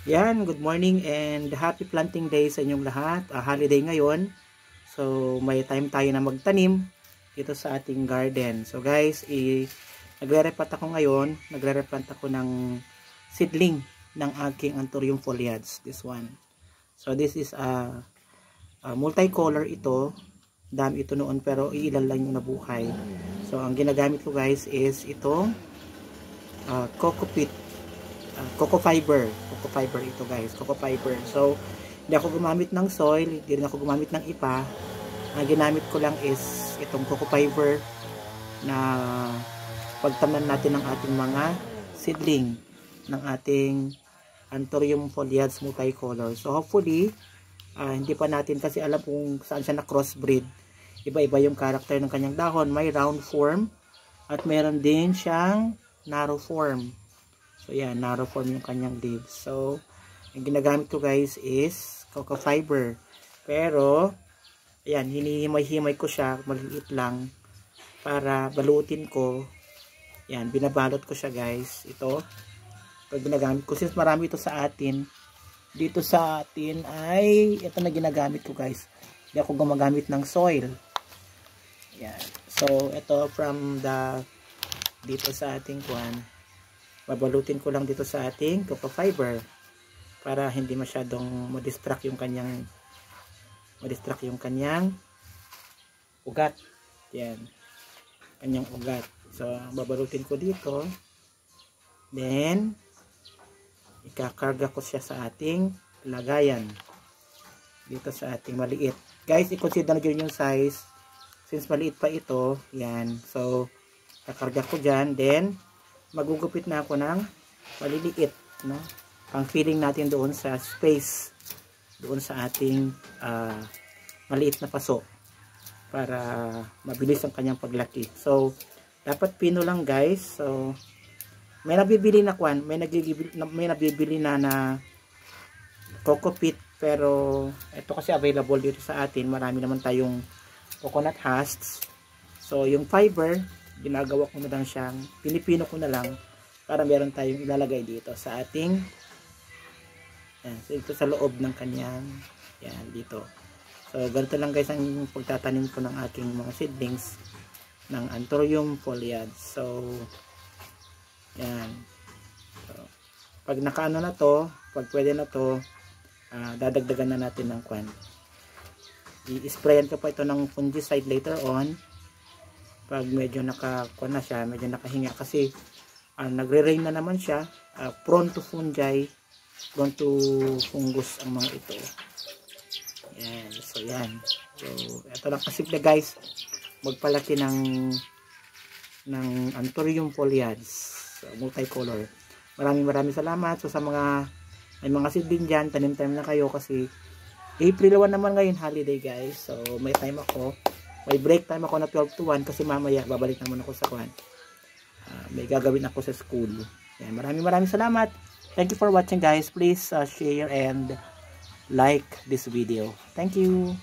Yan, good morning and happy planting day sa inyong lahat. Holiday ngayon. So, may time tayo na magtanim dito sa ating garden. So, guys, nagre-replant ako ngayon. Nagre-replant ako ng seedling ng aking Anthurium foliage. This one. So, this is a multicolor ito. Dami ito noon pero iilan lang yung nabuhay. So, ang ginagamit ko guys is itong coco fiber ito guys, coco fiber. So hindi ako gumamit ng soil, hindi rin ako gumamit ng ipa. Ang ginamit ko lang is itong coco fiber na pagtamnan natin ng ating mga seedling ng ating Anthurium foliage multicolor. So hopefully hindi pa natin kasi alam kung saan siya na crossbreed. Iba-iba yung character ng kanyang dahon. May round form at meron din siyang narrow form. So yan, narrow form yung kanyang leaves. So, yung ginagamit ko guys is coco fiber. Pero, ayan, hinihimay-himay ko siya, maliit lang, para balutin ko. Yan, binabalot ko siya guys. Ito ginagamit ko. Since marami ito sa atin, dito sa atin ay, ito na ginagamit ko guys. Hindi ako gumagamit ng soil. Yan. So, ito from dito sa ating kuwan. Babalutin ko lang dito sa ating coco fiber para hindi masyadong ma-distract yung kanyang ugat. Yan. Kanyang ugat. So, babalutin ko dito. Then, ikakarga ko siya sa ating lagayan. Dito sa ating maliit. Guys, i-consider nyo yung size. Since maliit pa ito, yan. So, kakarga ko dyan. Then, magugupit na ako ng maliliit, no? Pang filling natin doon sa space, doon sa ating maliit na paso para mabilis ang kanyang paglaki. So, dapat pino lang guys. So, may nabibili na kwan, may nabibili na coco pit, pero ito kasi available dito sa atin. Marami naman tayong coconut husks. So, yung fiber, ginagawa ko na lang siyang, pinipino ko na lang para meron tayong ilalagay dito sa ating, yan, so ito sa loob ng kanyang, yan, dito. So, ganito lang guys ang pagtatanim ko ng aking mga seedlings ng Anthurium foliage. So, yan. So, pag nakaano na to, pag pwede na to, dadagdagan na natin ng kwan. I-sprayan ko pa ito ng fungicide later on. Pag medyo nakakuha na siya, medyo nakahinga kasi nagre-rain na naman siya, prone to fungi, prone to fungus ang mga ito. Yan, so yan. So, ito lang kasimple guys, magpalaki ng Anthurium foliage, so, multicolor. Maraming salamat. So, sa may mga seedling dyan, tanim-tanim na kayo kasi April 1 naman ngayon, holiday guys. So, may time ako. May break time ako na 12 to 1 kasi mamaya babalik naman ako sa kuhan. May gagawin ako sa school. Yan, maraming salamat. Thank you for watching guys. Please share and like this video. Thank you.